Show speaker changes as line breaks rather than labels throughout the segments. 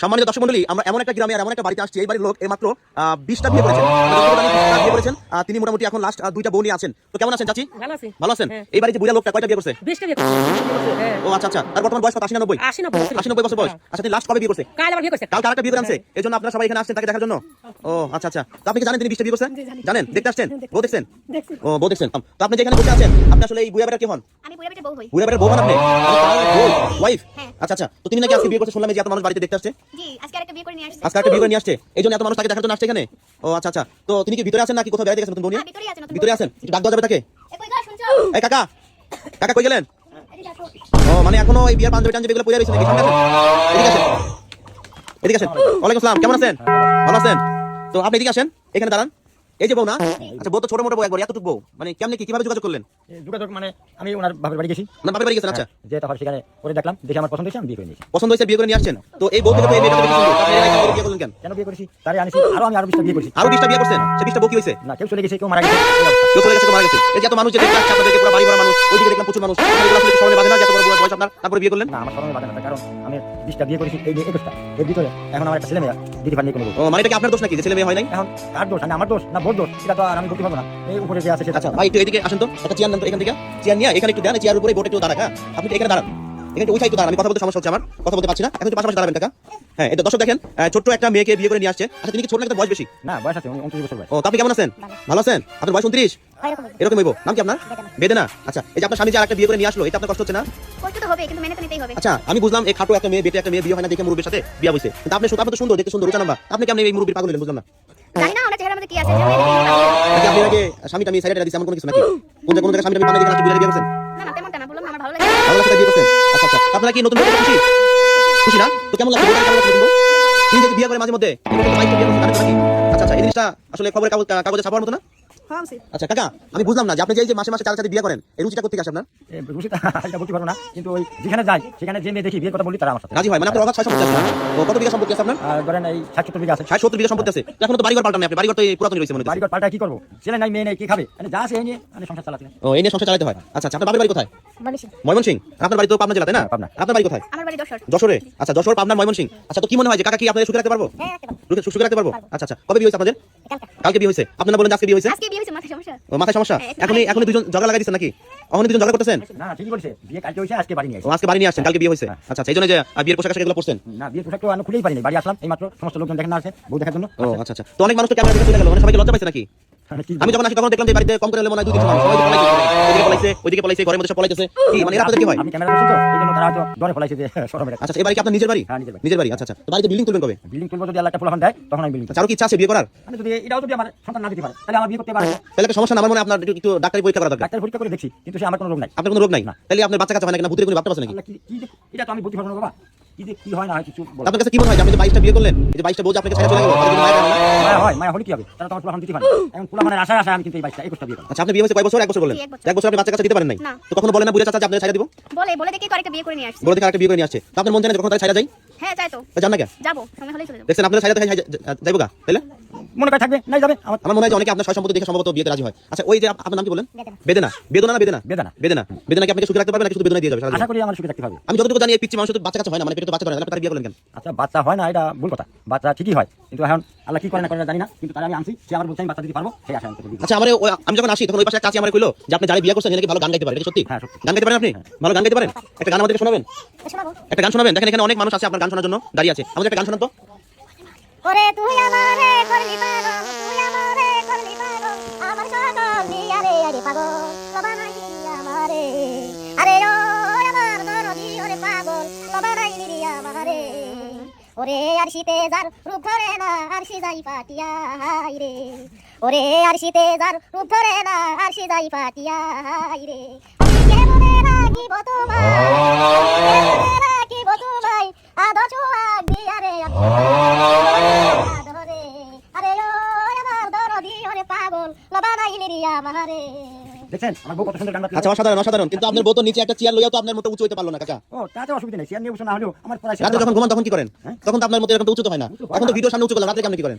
সম্মানিত দর্শক মণ্ডলী, আমরা এমন একটা গ্রামে আর এমন একটা বাড়িতে আসছি, এই বাড়ির লোক এইমাত্র 20টা বিয়ে করেছেন। বিয়ে করেছেন, তিনি মোটামুটি এখন লাস্ট 2টা বউ নিয়ে আছেন। তো কেমন আছেন চাচি?
ভালো আছি।
ভালো আছেন? এই বাড়িতে বুড়া লোকটা কয়টা বিয়ে করছে?
20টা বিয়ে করছে।
ও আচ্ছা আচ্ছা। তার বর্তমান বয়স কত? 80 না 90? 80-90 বছর বয়স। আচ্ছা, তিনি লাস্ট কবে বিয়ে করছে?
কাল আবার বিয়ে করছে।
কালকে আরেকটা বিয়ে করে আনছে। এজন্য আপনারা সবাই এখানে আসছেন তাকে দেখার জন্য। ও আচ্ছা আচ্ছা। তো আপনি কি জানেন তিনি 20টা বিয়ে করছেন? জানেন? দেখতে আসছেন? বউ দেখছেন? ও বউ দেখছেন। তো আপনি যেখানে বসে আছেন, আপনি আসলে এই বুয়া বেটার কি হন?
আমি বুড়া বেটার বউ হই।
বুয়া বেটার বউ হন আপনি? ওয়াইফ?
হ্যাঁ।
আচ্ছা আচ্ছা। তো তিনি নাকি আজকে বিয়ে করছে, শুনলাম এই যে এত মানুষ বাড়িতে দেখতে আসছে।
জি, আজকে আরেকটা বিয়ে করে নিয়ে আসছে।
আজকে একটা বিয়ে করে নিয়ে আসছে, এই জন্য এত মানুষ তাকে দেখার জন্য আসছে এখানে। ও আচ্ছা আচ্ছা। তো তিনি কি ভিতরে আছেন নাকি কোথাও বেড়াতে গেছেন নতুন বউ নিয়ে?
হ্যাঁ, ভিতরেই আছে, নতুন
ভিতরে আছেন, একটু ডাক দেওয়া যাবে তাকে?
এই কই গো, শুনছো?
এই কাকা, কাকা কই গেলেন?
এদিকে আসো।
ও মানে এখনো এই বিয়ের পাঞ্জাবি টাঞ্জাবি এগুলো পরে রয়েছে নাকি? সামনে আসেন, এদিকে আসেন, এদিকে আসেন। ওয়ালাইকুম আসসালাম, কেমন আছেন? ভালো আছেন? তো আপনি এদিকে আসেন, এখানে দাঁড়ান। এই যে বউ না? আচ্ছা, বউ তো ছোট মোটো বউ, একবার এতটুকু বউ, মানে কেমনে কিভাবে যোগাযোগ করলেন?
যোগাযোগ মানে আমি ওনার বাপের বাড়ি গেছি,
না বাপের বাড়ি গেছেন? আচ্ছা,
যে তারপর সেখানে করে দেখলাম, দেখে আমার পছন্দ হয়েছে, আমি বিয়ে করে নিয়েছি।
পছন্দ হয়েছে, বিয়ে করে নিয়ে আসছেন। তো এই বউ থেকে তো এই মেয়েটা বেশি সুন্দর, আপনি এর আগে বিয়ে করলেন কেন?
কেন বিয়ে করেছি তারে আনিছি, আমি আরো 20টা বিয়ে করেছি।
আরো 20টা বিয়ে করছেন? সে 20টা বউ কি হয়েছে?
না, কেউ চলে গেছে, কেউ মারা গেছে।
কেউ চলে গেছে, কেউ মারা গেছে। এই যে এত মানুষ যে দেখতে আসছে আপনাদেরকে, পুরো বাড়ি ভরা মানুষ, ওইদিকে দেখলাম প্রচুর মানুষ, এগুলো আসলে স্মরণে বাঁধে না যে এত বড় বয়স আপনার, তারপরে বিয়ে করলেন?
না, আমার স্মরণে বাধা না, কারণ আমি 20টা বিয়ে করেছি, এই যে 21টা, এর ভিতরে এখন আমার একটা ছেলে মেয়ে দিদি পারেনি কোনো।
ও মানে এটা কি আপনার দোষ নাকি যে ছেলে মেয়ে হয় নাই?
এখন কার দোষ? মানে আমার দোষ না বোর দোষ? এটা তো আর আমি করতে পারবো না। এই উপরে যে আছে সেটা।
আচ্ছা ভাই, একটু এদিকে আসেন তো, একটা চেয়ার নেন তো এখান থেকে, চেয়ার নিয়ে এখানে একটু দেন, চেয়ারের উপরে বোর্ডে একটু দাঁড়ান। হ্যাঁ, আপনি এখানে দাঁড়ান, এখানে ওই সাইড দাঁড়ান, আমি কথা বলতে সমস্যা হচ্ছে, আমার কথা বলতে পারছি না, এখন একটু পাশাপাশি দাঁড়াবেন কাকা। হ্যাঁ, এটা দর্শক দেখেন, ছোট্ট একটা মেয়েকে বিয়ে করে নিয়ে আসছে। আচ্ছা, তিনি কি ছোট নাকি তার বয়স বেশি?
না, বয়স আছে 29 বছর বয়স।
ও, তো আপনি কেমন আছেন? ভালো আছেন? আপনার বয়স 29? এরকম হইব। নাম কি আপনার? বেদনা। আচ্ছা, এই যে আপনার স্বামী যে আরেকটা বিয়ে করে নিয়ে আসলো, এটা আপনার কষ্ট হচ্ছে না?
কষ্ট তো হবে, কিন্তু মেনে তো নিতেই হবে।
আচ্ছা, আমি বুঝলাম এই খাটো একটা মেয়ে, বেটে একটা মেয়ে বিয়ে হয় না দেখে মুরব্বির সাথে বিয়ে হইছে, কিন্তু আপনি তো সুন্দর, দেখতে সুন্দর, উঁচা লম্বা, আপনি কেমন এই মুরব্বির পাগল হলেন বুঝলাম না।
জানি না ওনার চেহারার মধ্যে কি আছে, যে মেয়ে দেখে নিতে পারবে।
নাকি আপনি আগে স্বামীটা আমি সাইডে দিছি এমন কোনো কিছু নাকি? কোন জায়গায় স্বামীটা আমি বানিয়ে দিয়ে বিয়ে করছেন?
না না, তেমনটা না, বললাম না, আমার ভালো লাগে।
ভালো লাগছে তাই বিয়ে করছেন? আচ্ছা আচ্ছা। আপনারা কি নতুন বউকে খুশি? খুশি না? তো কেমন লাগছে? বউটা কেমন লাগছে নতুন বউ? তিনি যদি বিয়ে করে মাঝে মধ্যে, তিনি কিন্তু বাইকটা বিয়ে করছেন, জানেন তো নাকি? আচ্ছা আচ্ছা, এই জিনিসটা আসলে খবরের কাগজে ছাপার মতো না?
হ্যাঁ উচিত।
আচ্ছা কাকা, আমি বুঝলাম না যে আপনি যে মাসে মাসে চার চার বিয়ে করেন, এই রুচিটা কোথা থেকে আসে আপনার?
রুচিতা এটা বলতে পারবো না, কিন্তু ওই যেখানে যাই সেখানে যে মেয়ে দেখি বিয়ের কথা বলি তারা আমার সাথে
রাজি হয়, মানে আপনার অগাধ 6 সম্পত্তি আছে না? ও কত বিঘা সম্পত্তি আছে আপনার?
ধরেন এই 60-70 বিঘা আছে।
60-70 বিঘা সম্পত্তি আছে। এখনো তো বাড়িঘর পাল্টান নাই আপনি, বাড়িঘর তো এই পুরাতনই রয়েছে মনে হচ্ছে।
বাড়িঘর পাল্টা কি করবো? ছেলে নাই, মেয়ে নাই, কি খাবে? মানে যা আছে এই নিয়ে মানে সংসার চালাতে।
ও, এই নিয়ে সংসার চালাতে হয়। আচ্ছা আচ্ছা, আপনার বাপের বাড়ি কোথায়?
বলিস।
ময়মনসিংহ। আপনার বাড়ি তো পাবনা জেলা, তাই না?
পাবনা।
আপনার বাড়ি কোথায়?
আমার বাড়ি যশোর।
যশোরে। আচ্ছা, যশোর, পাবনা, ময়মনসিংহ। আচ্ছা, তো কি মনে হয় যে কাকা কি আপনাদের সুখে রাখতে পারবো?
হ্যাঁ, রাখতে পারবো।
সুখে রাখতে পারবো? আচ্ছা আচ্ছা। কবে বিয়ে হয়েছে আপনাদের?
কালকে।
কালকে বিয়ে হয়েছে। আপনারা বলেন যে আজকে বিয়ে হয়েছে?
আজকে বিয়ে হয়েছে, মাথায় সমস্যা।
ও, মাথায় সমস্যা। এখনই দুজন ঝগড়া লাগাই দিচ্ছেন নাকি? এখনই দুজন ঝগড়া করতেছেন?
না, ঠিকই বলছে, বিয়ে কালকে হয়েছে, আজকে বাড়ি নিয়ে
ও,
আসছে।
আজকে বাড়ি নিয়ে আসছেন, কালকে বিয়ে হয়েছে। আচ্ছা আচ্ছা, এই জন্য যে বিয়ের পোশাক আশাক এগুলো পরছেন?
না, বিয়ের পোশাক তো আমি খুলেই পারিনি, বাড়ি আসলাম এই মাত্র, সমস্ত লোকজন দেখেন না আছে বউ দেখার জন্য।
ও আচ্ছা আচ্ছা। তো অনেক মানুষ তো ক্যামেরা দেখে চলে গেল, মানে সবাইকে লজ্জা পাইছে নাকি? আমি যখন আসি তখন দেখলাম যে বাড়িতে কম করে হলে মনে হয় 2-300 মানুষ, সবাই পলাইছে, ওইদিকে পলাইছে, ঘরের মধ্যে সব পলাইতেছে। কি মানে আপনাদের কি হয়?
আমি ক্যামেরা করছি তো, এই জন্য তারা হয়তো ডরে পলাইছে যে শরমের।
আচ্ছা, এই বাড়ি কি আপনার নিজের বাড়ি?
হ্যাঁ, নিজের বাড়ি।
নিজের বাড়ি। আচ্ছা আচ্ছা। তো বাড়িতে বিল্ডিং তুলবেন কবে?
বিল্ডিং তুলবো যদি আল্লাহ একটা ফলাফল দেয়, তখন আমি বিল্ডিং।
আচ্ছা, আরো কি ইচ্ছা আছে বিয়ে করার?
মানে যদি এটাও যদি আমার সন্তান না দিতে পারে, তাহলে আমার বিয়ে করতে পারে।
তাহলে একটা সমস্যা না, আমার মনে হয় আপনার একটু ডাক্তারি পরীক্ষা করা দরকার।
ডাক্তার পরীক্ষা করে দেখছি, কিন্তু সে আমার কোনো রোগ নাই।
আপনার কোনো রোগ নাই? তাহলে আপনার বাচ্চা কাচ্চা হয় না, কিনা ভূতের কোনো বাচ্চা আছে নাকি?
আল্লাহ, কি যে এটা তো আমি বলতে পারবো না বাবা, কি হয় না হয় কিছু বলো।
আপনার কাছে কি মনে হয় যে আপনি যে 22টা বিয়ে করলেন, এই যে 22টা বউ যে আপনাকে ছেড়ে চলে গেল, তাদের কোনো মায়া হয় না?
মায়া হয়, মায়া হলে কি হবে? তারা তো আমার ফলাফল দিতে পারে। এখন ফলাফলের আশায় আমি কিন্তু এই 21টা বিয়ে করলাম।
আচ্ছা, আপনি বিয়ে হয়েছে কয় বছর? 1 বছর বললেন।
জি, 1 বছর।
1 বছর আপনি বাচ্চা কাচ্চা দিতে পারেন নাই?
না।
তো কখনো বলেন না বুড়া চাচা যে আপনাকে ছেড়ে দিব?
বলে দেখি তো আরেকটা বিয়ে করে নিয়ে আসছে।
বলে থেকে আরেকটা বিয়ে করে নিয়ে আসছে। তো আপনার মন জানে যখন তাই ছেড়ে যায়?
হ্যাঁ, চাই তো।
তো জান না কেন?
যাবো, সময় হলেই চলে যাবো।
দেখছেন আপনার ছেড়ে থেকে যাইবো গা, তাইলে
মনে করে থাকবে, নাই যাবে।
আমার মনে হয় যে অনেকে আপনার 6 সম্পত্তি দেখে সম্ভবত বিয়েতে রাজি হয়। আচ্ছা, ওই যে আপনার নাম কি বলেন? বেদনা। বেদনা না বেদনা?
বেদনা।
বেদনা। বেদনা কি আপনাকে সুখে রাখতে পারবে নাকি শুধু বেদনা দিয়ে যাবে সারা জীবন?
আশা করি আমার সুখে থাকতে হবে।
আমি যতটুকু জানি এই পিচ্চি মানুষ তো বাচ্চা কাচ্চা হয় না, মানে পেটে তো বাচ্চা ধরে না, আপনি তার বিয়ে করলেন কেন?
আচ্ছা, বাচ্চা হয় না এটা ভুল কথা, বাচ্চা ঠিকই হয়, কিন্তু এখন আল্লাহ কি করে না জানি না, কিন্তু তারা আমি আনছি, সে আমার বলছে আমি বাচ্চা দিতে পারবো, সেই আশা আমি করছি।
আচ্ছা, আমি যখন আসি তখন ওই পাশে চাচি আমার কইলো যে আপনি যারা বিয়ে করছেন নাকি ভালো গান গাইতে পারেন। এটা সত্যি?
হ্যাঁ, সত্যি।
গান গাইতে পারেন আপনি? ভালো গান গাইতে পারেন? একটা গান আমাদেরকে শোনাবেন?
শোনাবো।
একটা গান শোনাবেন? দেখেন এখানে অনেক মানুষ আছে আপনার গান শোনার জন্য দাঁড়িয়ে আছে, আমাদের একটা গান শোনান তো।
ওরে তুই আমারে করলি পাগল, তুই আমারে করলি পাগল, আমার সকল দিয়া রে আরে পাগল, লবা নাই আমারে। আরে ও আমার দরদি ওরে পাগল, লবা নাই আমারে। ওরে আর শীতে যার রূপ ধরে না, আর সে যাই পাটিয়া হাই রে। ওরে আর শীতে যার রূপ ধরে না, আর সে যাই পাটিয়া হাই রে। আমি কেমনে রাখিব তোমায়, কেমনে রাখিব তোমায়, আদো ছোঁয়া দিয়া রে আরে ও আমার দরদি ওরে পাগল, লবা নাই আমারে।
দেখছেন আমার বউ কত সুন্দর গান গাচ্ছে।
আচ্ছা অসাধারণ অসাধারণ, কিন্তু আপনার বউ তো নিচে একটা চেয়ার লইয়াও তো আপনার মতো উঁচু হইতে পারলো না কাকা।
ও তাতে অসুবিধা নেই, চেয়ার নিয়ে বসে না হলেও আমার পড়াই
রাতে যখন ঘুমান তখন কি করেন? তখন তো আপনার মতো এরকম তো উঁচু তো হয় না। এখন তো ভিডিও সামনে উঁচু করলাম, রাতে কেমন কি করেন?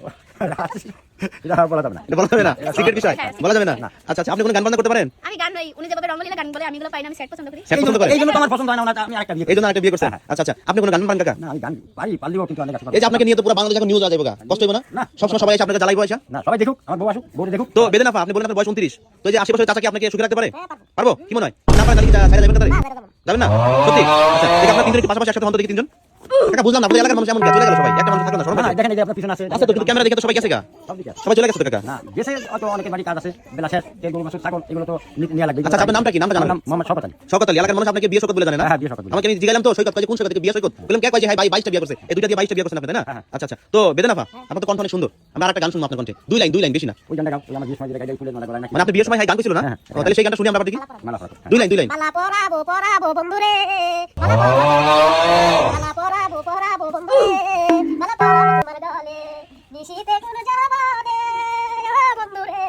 এটা আর বলা যাবে না।
এটা বলা যাবে না, সিক্রেট বিষয় বলা যাবে না। আচ্ছা আচ্ছা, আপনি কোনো গান বাজনা করতে পারেন?
আমি গান নই, উনি যেভাবে রঙ্গলীলা গান বলে আমি এগুলো পাই না, আমি সেট পছন্দ করি।
সেট পছন্দ করেন?
এই জন্য তো আমার পছন্দ হয় না, ওনাটা আমি আরেকটা বিয়ে
এই জন্য আরেকটা বিয়ে করছেন? আচ্ছা আচ্ছা, আপনি কোনো গান পারেন কাকা?
না আমি গান পারি, পারলেও কিন্তু অনেক আছে।
এই যে আপনাকে নিয়ে তো পুরো বাংলাদেশ এখন নিউজ আ যাবে গা, কষ্ট হইব না?
না।
সবসময় সবাই এসে আপনাকে জ্বালাইবো এসে।
না সবাই দেখুক, আমার বউ আসুক, বউরে দেখুক।
তো বেদনা আপা, আপনি বলেন আপনার বয়স 29, তো এই যে 80 বছরের চাচা কি আপনাকে সুখে রাখতে পারে?
হ্যাঁ, পারবো।
পারবো? কি মনে হয়? না পারেন তাহলে কি ছাইরা যাবেন না তাহলে?
না, যাবো না।
যাবেন না সত্যি? আচ্ছা দেখি আপনার তিনজন কি পাশাপাশি একসাথে হন তো দেখি তিনজন। কাকা বুঝলাম না, আপনাদের এলাকার মানুষ এমন কি চলে গেল সবাই? একটা মানুষ থাকলো না সরম
না,
আছে?
দেখেন এই যে আপনার পিছনে আছে।
আচ্ছা তো কিন্তু ক্যামেরা দেখে তো সবাই গেছে গা,
সব দিকে আছে।
সবাই চলে গেছে তো কাকা।
না গেছে অত অনেকের বাড়ি কাজ আছে, বেলা শেষ, তেল গরু মাছ ছাগল এগুলো তো নিয়ে লাগবে।
আচ্ছা আপনার নামটা কি? নামটা
আমার
জানেন?
নাম মোহাম্মদ শওকত আলী।
শওকত আলী। এলাকার মানুষ আপনাকে বিয়ে শওকত বলে জানে না?
হ্যাঁ বিয়ে শওকত বলে।
আমাকে আমি জিজ্ঞাসলাম তো সৈকত, কোন সৈকত বিয়ে সৈকত বললাম, কে কয় যে ভাই 22টা বিয়ে করছে, এই দুইটা দিয়ে 22টা বিয়ে করছেন আপনি, তাই না?
হ্যাঁ।
আচ্ছা আচ্ছা, তো বেদনা আপা আপনার তো কণ্ঠ অনেক সুন্দর, আমরা আরেকটা গান শুনবো আপনার কণ্ঠে, দুই লাইন বেশি না।
ওই গানটা গাও, ওই আমার বিয়ে সময় যে গাইডাই ফুলের মালা গলায় নাকি।
মানে আপনি বিয়ের সময় গান কইছিল না?
হ্যাঁ।
ও, তাহলে সেই গানটা শুনি আমরা দেখি।
মালা পরাতো।
দুই লাইন।
মালা পরাবো পরাবো বন্ধুরে, মালা পরাবো বন্ধুরে, মালা পরাবো তোমার গলে, নিশীতে কোন জবানে, ও বন্ধুরে,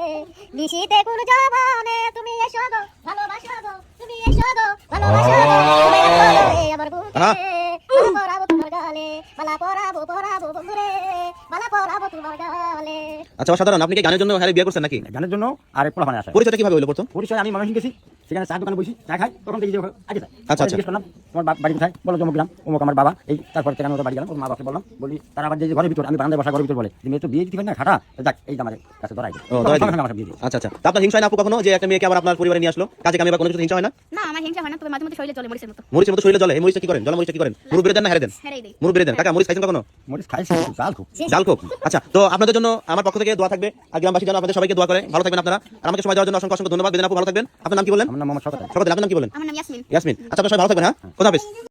নিশীতে কোন জবানে, তুমি এসো গো ভালোবাসো গো, তুমি এসো গো ভালোবাসো গো, তুমি এসো গো রে আমার বুকে, মালা পরাবো তোমার গলে, মালা পরাবো বন্ধুরে, মালা পরাবো তোমার গলে।
আচ্ছা অসাধারণ, আপনি কি গানের জন্য হ্যাঁ বিয়ে করছেন নাকি?
গানের জন্য আর এক পোলাপানে আসে।
পরিচয়টা কিভাবে হলো প্রথম?
পরিচয় আমি ময়মনসিংহ গেছি, সেখানে চার দোকানে বসি, চা খাই, তখন দেখি যে আগে যায়।
আচ্ছা, আচ্ছা।
জিজ্ঞেস করলাম তোমার বাড়ি কোথায়, বলো অমুক গ্রাম, অমুক আমার বাবা, এই তারপর থেকে আমি ওদের বাড়ি গেলাম, ওর মা বাবাকে বললাম, বলি তারা আবার যে ঘরের ভিতর, আমি বারান্দায় বসা ঘরের ভিতর বলে যে মেয়ে তো বিয়ে দিতে পারি না খাটা, যাক এই যে আমার কাছে ধরাই দিই।
ও, ধরাই দিই।
আমার বিয়ে দিই।
আচ্ছা আচ্ছা, তো আপনার হিংসা হয় না আপু কখনো যে একটা মেয়েকে আবার আপনার পরিবারে নিয়ে আসলো, কাজে কামে বা কোনো কিছু হিংসা হয় না?
না আমার হিংসা হয় না, তবে মাঝে মধ্যে শরীরে চলে মরিচের মতো।
মরিচের মতো শরীরে জলে, এই মরিচটা কি করেন? জল মরিচটা কি করেন? মুরু বেড়ে দেন না হেরে দেন?
হেরেই দেই।
মুরু বেড়ে দেন। কাকা মরিচ খাইছেন কখনো?
মরিচ খাইছি, জাল খুব।
জাল খুব। আচ্ছা, তো আপনাদের জন্য আমার পক্ষ থেকে দোয়া থাকবে, আর গ্রামবাসী যেন আপনাদের সবাইকে দোয়া করে, ভালো থাকবেন আপনারা। আর আমাকে সময় দেওয়ার জন্য অসংখ্য অসংখ্য ধন্যবাদ। বেদনা আপু ভালো থাকবেন। আপনার নাম কি বললেন?
আমার নাম মোহাম্মদ শওকত আলী।
শওকত আলী। আপনার নাম কি বলেন?
আমার নাম ইয়াসমিন।
ইয়াসমিন। আচ্ছা আপনারা সবাই ভালো থাকবেন, হ্যাঁ, খোদা হাফেজ।